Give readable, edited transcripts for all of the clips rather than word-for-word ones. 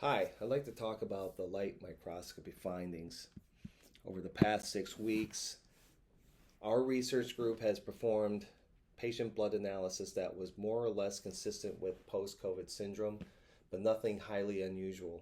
Hi, I'd like to talk about the light microscopy findings. Over the past 6 weeks, our research group has performed patient blood analysis that was more or less consistent with post-COVID syndrome, but nothing highly unusual.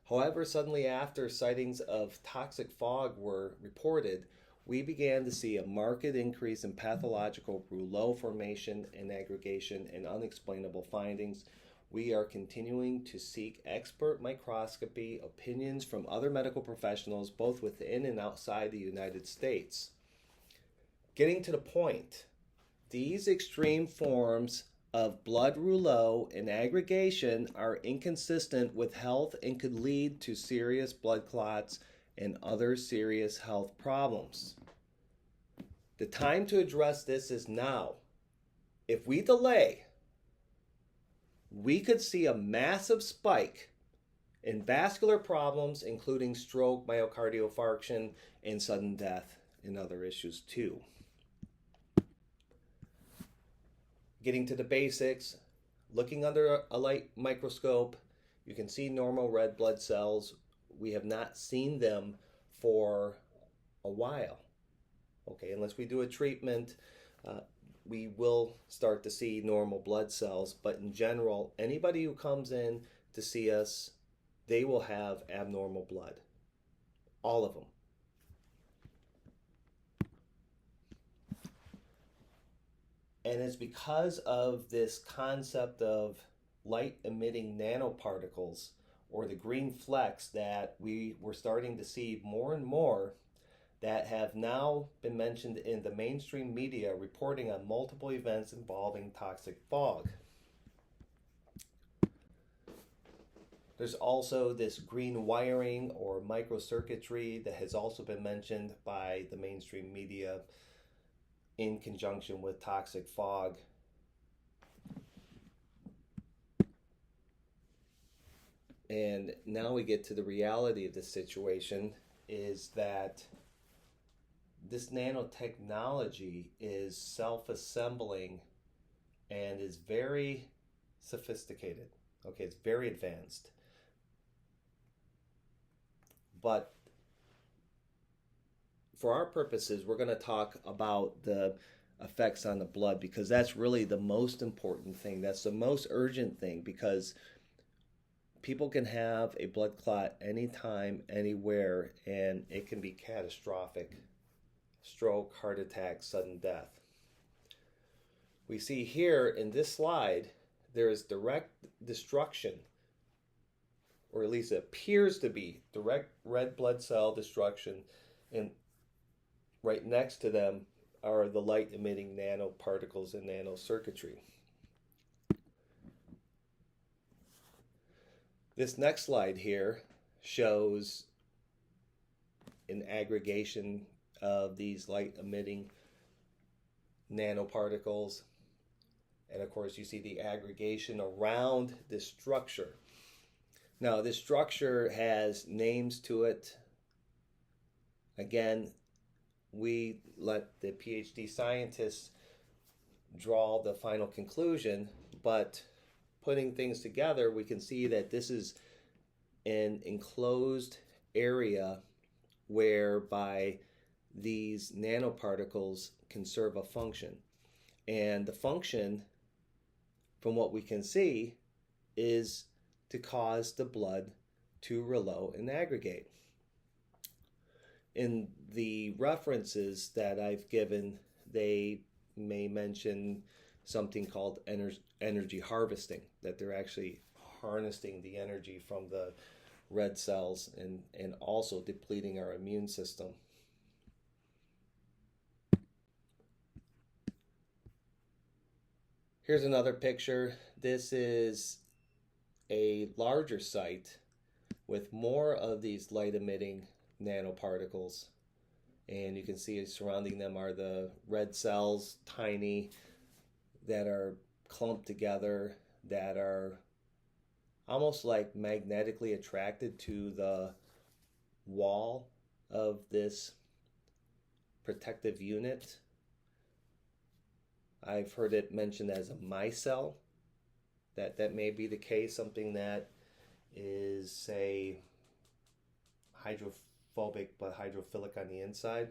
However, suddenly after sightings of toxic fog were reported, we began to see a marked increase in pathological rouleau formation and aggregation and unexplainable findings. We are continuing to seek expert microscopy opinions from other medical professionals both within and outside the United States. Getting to the point, these extreme forms of blood rouleau and aggregation are inconsistent with health and could lead to serious blood clots and other serious health problems. The time to address this is now. If we delay, we could see a massive spike in vascular problems, including stroke, myocardial infarction, and sudden death, and other issues too. Getting to the basics, looking under a light microscope, you can see normal red blood cells. We have not seen them for a while. Okay, unless we do a treatment, we will start to see normal blood cells. But in general, anybody who comes in to see us, they will have abnormal blood. All of them. And it's because of this concept of light emitting nanoparticles, or the green flecks, that we were starting to see more and more that have now been mentioned in the mainstream media reporting on multiple events involving toxic fog. There's also this green wiring or microcircuitry that has also been mentioned by the mainstream media in conjunction with toxic fog. And now we get to the reality of the situation is that this nanotechnology is self-assembling and is very sophisticated. Okay, it's very advanced. But for our purposes, we're going to talk about the effects on the blood because that's really the most important thing. That's the most urgent thing because people can have a blood clot anytime, anywhere, and it can be catastrophic. Stroke, heart attack, sudden death. We see here in this slide, there is direct destruction, or at least it appears to be direct red blood cell destruction, and right next to them are the light emitting nanoparticles and nanocircuitry. This next slide here shows an aggregation of these light emitting nanoparticles. And of course you see the aggregation around this structure. Now this structure has names to it. Again, we let the PhD scientists draw the final conclusion, but putting things together, we can see that this is an enclosed area whereby these nanoparticles can serve a function. And the function, from what we can see, is to cause the blood to rouleau and aggregate. In the references that I've given, they may mention something called energy harvesting, that they're actually harnessing the energy from the red cells and also depleting our immune system. Here's another picture. This is a larger site with more of these light emitting nanoparticles, and you can see surrounding them are the red cells, tiny, that are clumped together, that are almost like magnetically attracted to the wall of this protective unit. I've heard it mentioned as a micelle, that may be the case, something that is, say, hydrophobic but hydrophilic on the inside.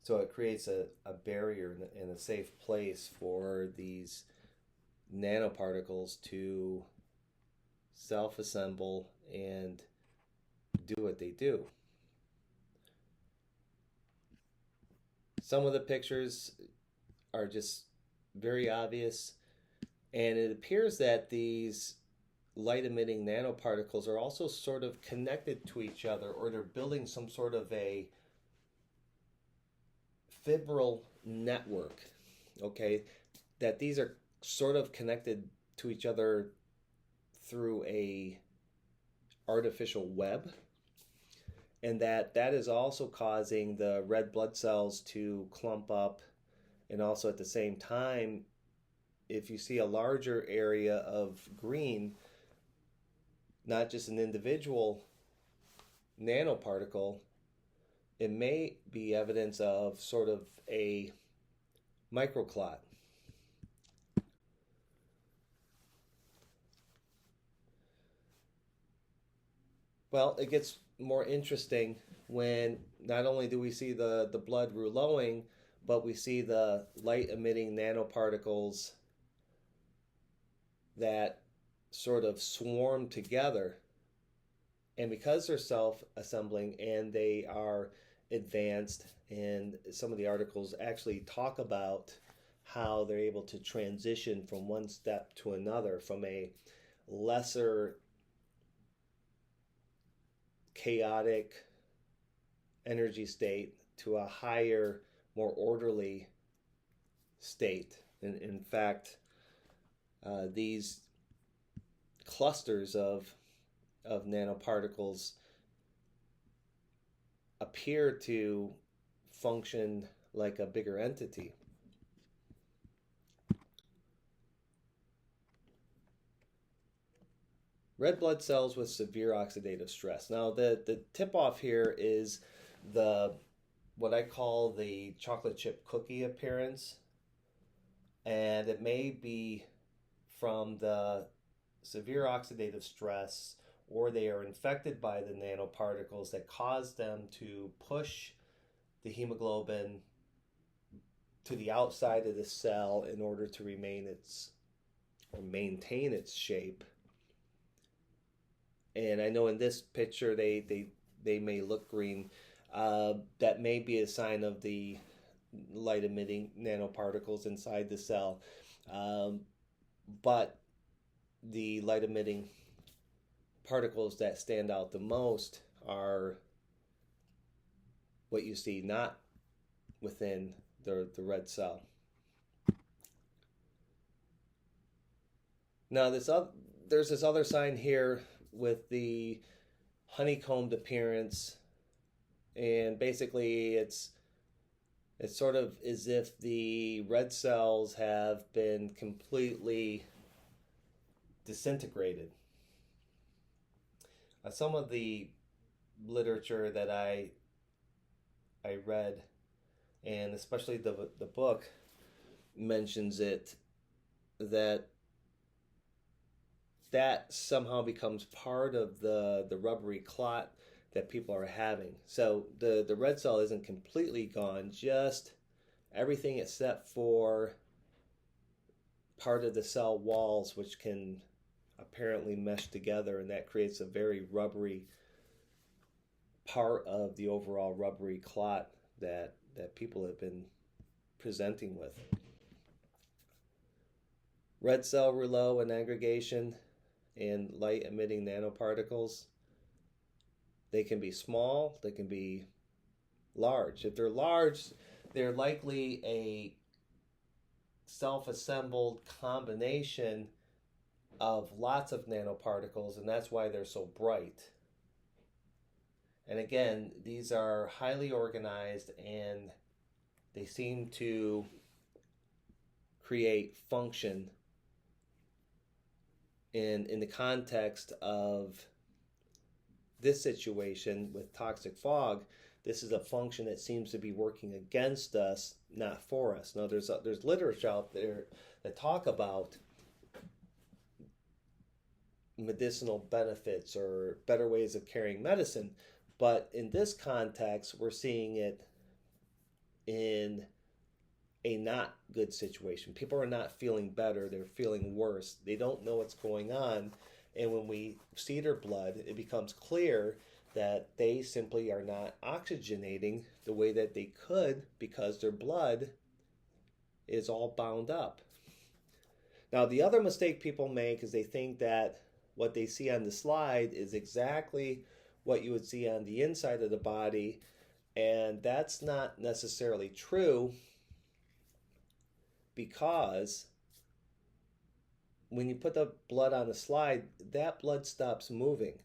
So it creates a barrier and a safe place for these nanoparticles to self-assemble and do what they do. Some of the pictures are just very obvious, and it appears that these light emitting nanoparticles are also sort of connected to each other, or they're building some sort of a fibril network, okay, that these are sort of connected to each other through a artificial web, and that is also causing the red blood cells to clump up. And also at the same time, if you see a larger area of green, not just an individual nanoparticle, it may be evidence of sort of a microclot. Well, it gets more interesting when not only do we see the blood rouleauing, but we see the light emitting nanoparticles that sort of swarm together. And because they're self-assembling and they are advanced, and some of the articles actually talk about how they're able to transition from one step to another, from a lesser chaotic energy state to a higher, more orderly state. In fact, these clusters of nanoparticles appear to function like a bigger entity. Red blood cells with severe oxidative stress. Now, the tip-off here is what I call the chocolate chip cookie appearance, and it may be from the severe oxidative stress, or they are infected by the nanoparticles that cause them to push the hemoglobin to the outside of the cell in order to maintain its shape. And I know in this picture they may look green. That may be a sign of the light emitting nanoparticles inside the cell. But the light emitting particles that stand out the most are what you see not within the red cell. Now there's this other sign here with the honeycombed appearance, and basically it's sort of as if the red cells have been completely disintegrated. Some of the literature that I read, and especially the book, mentions it, that somehow becomes part of the rubbery clot that people are having. So the red cell isn't completely gone, just everything except for part of the cell walls, which can apparently mesh together, and that creates a very rubbery part of the overall rubbery clot that people have been presenting with. Red cell rouleau and aggregation and light emitting nanoparticles, they can be small, they can be large. If they're large, they're likely a self-assembled combination of lots of nanoparticles, and that's why they're so bright. And again, these are highly organized, and they seem to create function in the context of this situation with toxic fog. This is a function that seems to be working against us, not for us. Now, there's literature out there that talk about medicinal benefits or better ways of carrying medicine. But in this context, we're seeing it in a not good situation. People are not feeling better, they're feeling worse. They don't know what's going on. And when we see their blood, it becomes clear that they simply are not oxygenating the way that they could because their blood is all bound up. Now, the other mistake people make is they think that what they see on the slide is exactly what you would see on the inside of the body, and that's not necessarily true, because when you put the blood on the slide, that blood stops moving.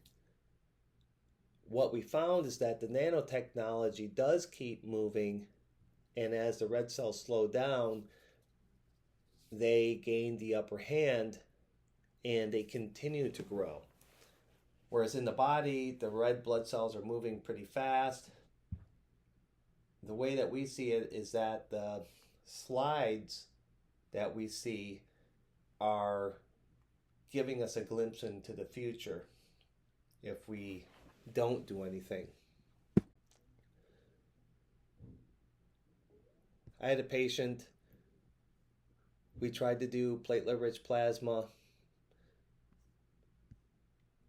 What we found is that the nanotechnology does keep moving, and as the red cells slow down, they gain the upper hand and they continue to grow. Whereas in the body, the red blood cells are moving pretty fast. The way that we see it is that the slides that we see are giving us a glimpse into the future if we don't do anything. I had a patient, we tried to do platelet-rich plasma,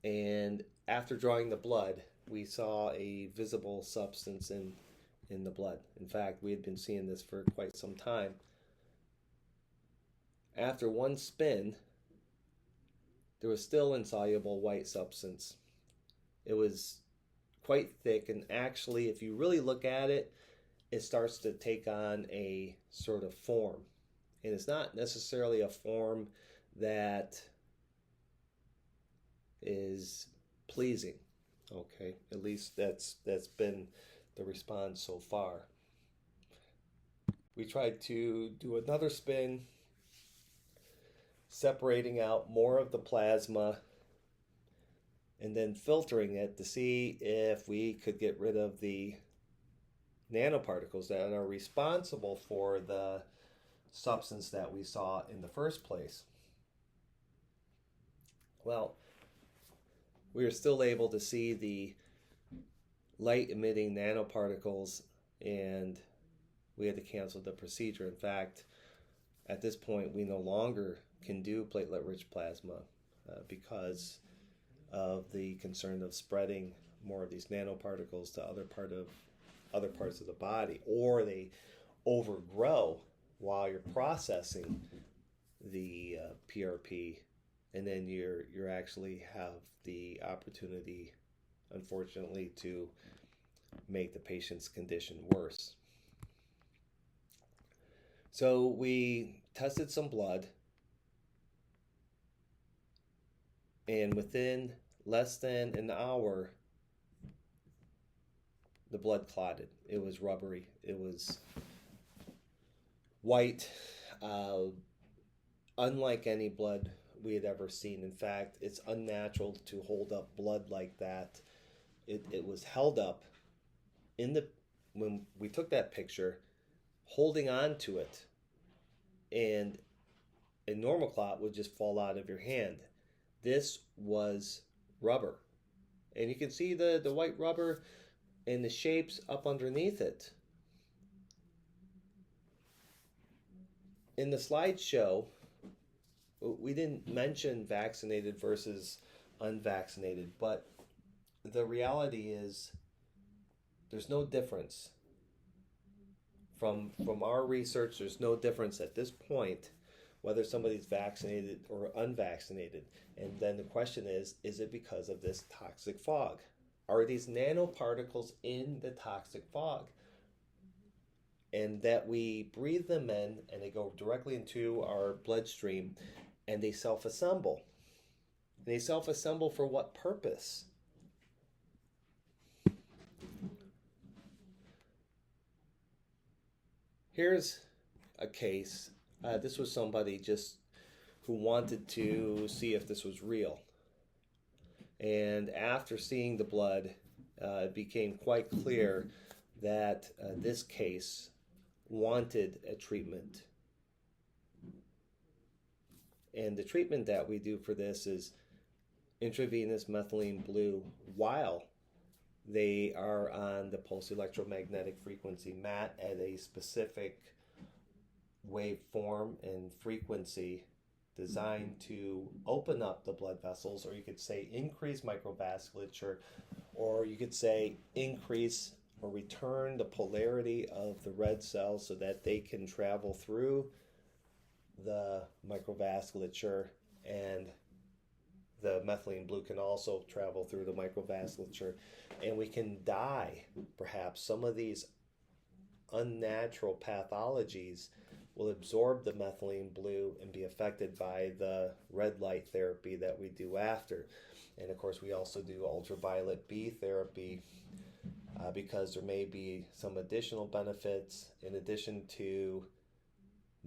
and after drawing the blood, we saw a visible substance in the blood. In fact, we had been seeing this for quite some time. After one spin, there was still insoluble white substance. It was quite thick, and actually, if you really look at it, it starts to take on a sort of form. And it's not necessarily a form that is pleasing. Okay, at least that's been the response so far. We tried to do another spin, separating out more of the plasma and then filtering it to see if we could get rid of the nanoparticles that are responsible for the substance that we saw in the first place. Well, we were still able to see the light emitting nanoparticles, and we had to cancel the procedure. In fact, at this point, we no longer can do platelet-rich plasma because of the concern of spreading more of these nanoparticles to other parts of the body, or they overgrow while you're processing the PRP, and then you're actually have the opportunity, unfortunately, to make the patient's condition worse. So we tested some blood, and within less than an hour, the blood clotted. It was rubbery. It was white, unlike any blood we had ever seen. In fact, it's unnatural to hold up blood like that. It was held up when we took that picture, holding on to it, and a normal clot would just fall out of your hand. This was rubber, and you can see the white rubber and the shapes up underneath it. In the slideshow, we didn't mention vaccinated versus unvaccinated, but the reality is there's no difference. From our research, there's no difference at this point whether somebody's vaccinated or unvaccinated. And then the question is it because of this toxic fog? Are these nanoparticles in the toxic fog? And that we breathe them in, and they go directly into our bloodstream, and they self-assemble. They self-assemble for what purpose? Here's a case. This was somebody just who wanted to see if this was real. And after seeing the blood, it became quite clear that this case wanted a treatment. And the treatment that we do for this is intravenous methylene blue while they are on the pulse electromagnetic frequency mat at a specific waveform and frequency designed to open up the blood vessels, or you could say increase microvasculature, or you could say increase or return the polarity of the red cells so that they can travel through the microvasculature, and the methylene blue can also travel through the microvasculature, and we can dye perhaps some of these unnatural pathologies will absorb the methylene blue and be affected by the red light therapy that we do after. And of course, we also do ultraviolet B therapy because there may be some additional benefits in addition to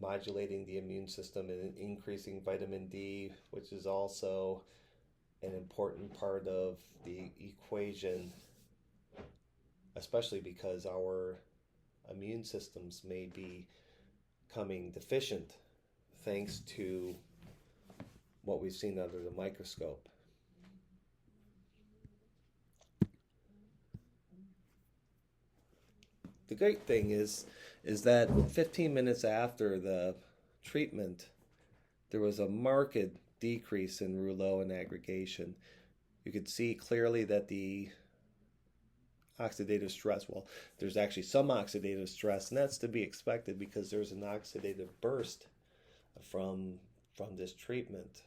modulating the immune system and increasing vitamin D, which is also an important part of the equation, especially because our immune systems may be becoming deficient thanks to what we've seen under the microscope. The great thing is that 15 minutes after the treatment, there was a marked decrease in rouleau and aggregation. You could see clearly that the oxidative stress, well, there's actually some oxidative stress, and that's to be expected because there's an oxidative burst from this treatment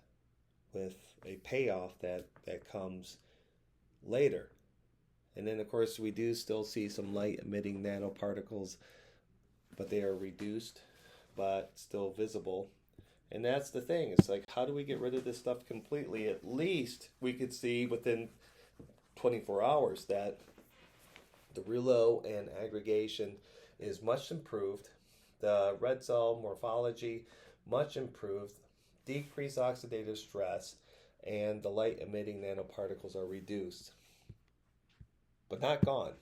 with a payoff that comes later. And then, of course, we do still see some light-emitting nanoparticles, but they are reduced, but still visible. And that's the thing. It's like, how do we get rid of this stuff completely? At least we could see within 24 hours that the rouleau and aggregation is much improved. The red cell morphology, much improved. Decreased oxidative stress, and the light-emitting nanoparticles are reduced, but not gone.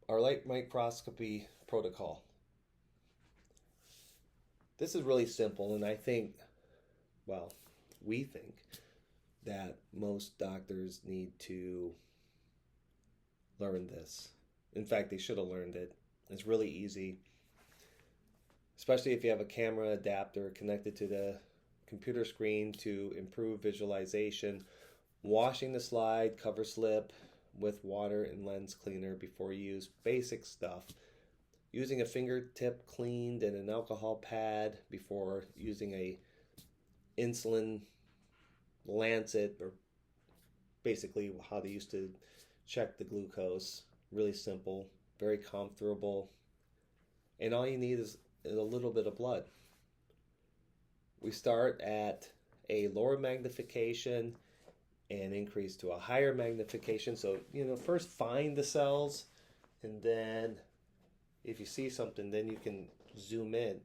Our light microscopy protocol. This is really simple, and I think, well, we think that most doctors need to learn this. In fact, they should have learned it. It's really easy, especially if you have a camera adapter connected to the computer screen to improve visualization. Washing the slide cover slip with water and lens cleaner before you use basic stuff. Using a fingertip cleaned and an alcohol pad before using a insulin lancet, or basically how they used to check the glucose. Really simple, very comfortable, and all you need is a little bit of blood. We start at a lower magnification and increase to a higher magnification. So, first find the cells, and then if you see something, then you can zoom in.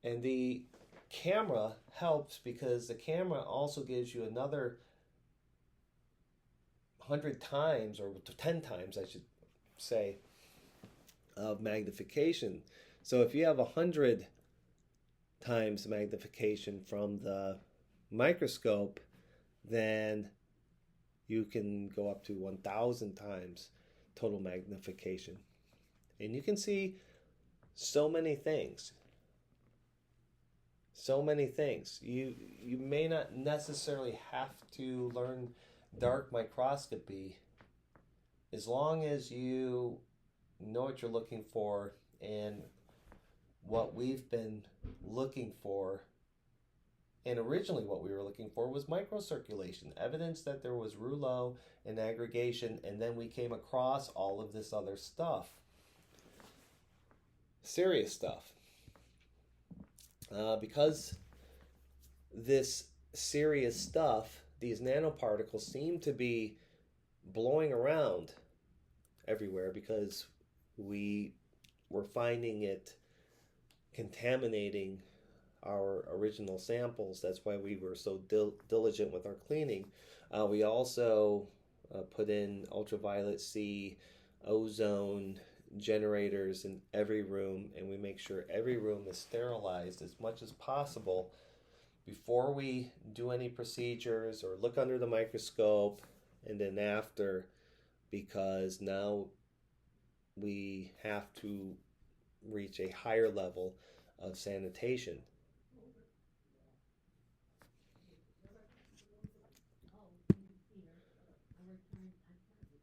And the camera helps because the camera also gives you another 100 times, or 10 times, I should say, of magnification. So if you have 100 times magnification from the microscope, then you can go up to 1,000 times total magnification. And you can see so many things. So many things. You may not necessarily have to learn dark microscopy as long as you know what you're looking for. And what we've been looking for, and originally what we were looking for, was microcirculation, evidence that there was rouleau and aggregation, and then we came across all of this other stuff. Serious stuff. Because this serious stuff, these nanoparticles seem to be blowing around everywhere because we were finding it contaminating our original samples. That's why we were so diligent with our cleaning. We also put in ultraviolet C, ozone, generators in every room, and we make sure every room is sterilized as much as possible before we do any procedures or look under the microscope, and then after, because now we have to reach a higher level of sanitation.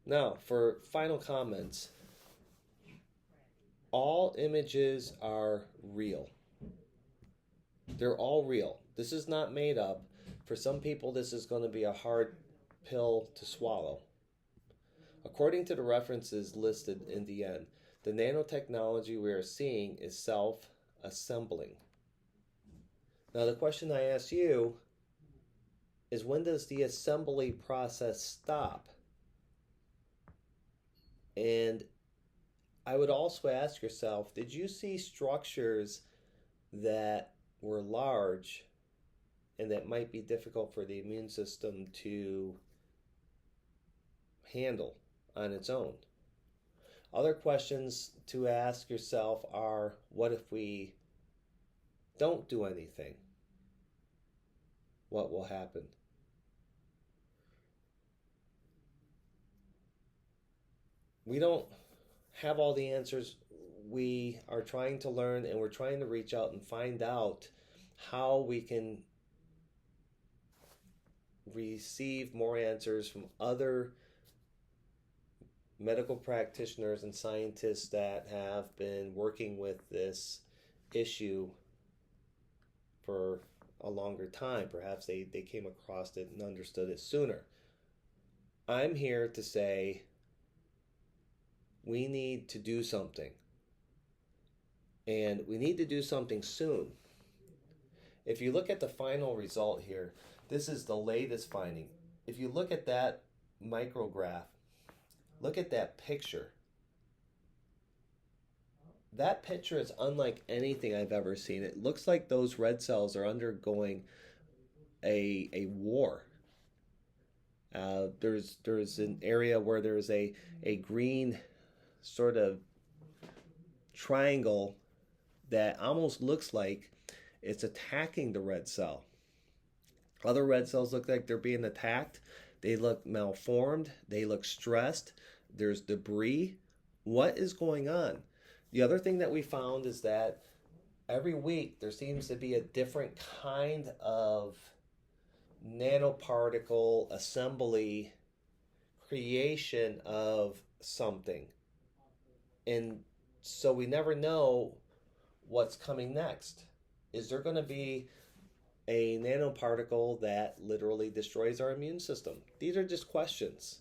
Now, for final comments, all images are real. They're all real. This is not made up. For some people, this is going to be a hard pill to swallow. According to the references listed in the end, the nanotechnology we are seeing is self-assembling. Now, the question I ask you is, when does the assembly process stop? And I would also ask yourself, did you see structures that were large and that might be difficult for the immune system to handle on its own? Other questions to ask yourself are, what if we don't do anything? What will happen? We don't have all the answers. We are trying to learn, and we're trying to reach out and find out how we can receive more answers from other medical practitioners and scientists that have been working with this issue for a longer time. Perhaps they came across it and understood it sooner. I'm here to say we need to do something. And we need to do something soon. If you look at the final result here, this is the latest finding. If you look at that micrograph, look at that picture. That picture is unlike anything I've ever seen. It looks like those red cells are undergoing a war. There's an area where there's a green sort of triangle that almost looks like it's attacking the red cell. Other red cells look like they're being attacked. They look malformed. They look stressed. There's debris. What is going on? The other thing that we found is that every week there seems to be a different kind of nanoparticle assembly creation of something. And so we never know what's coming next. Is there going to be a nanoparticle that literally destroys our immune system? These are just questions.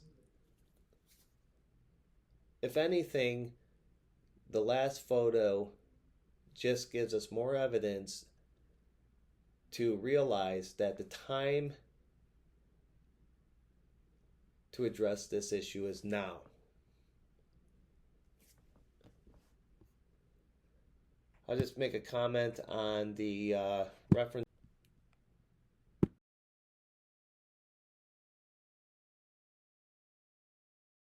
If anything, the last photo just gives us more evidence to realize that the time to address this issue is now. I'll just make a comment on the reference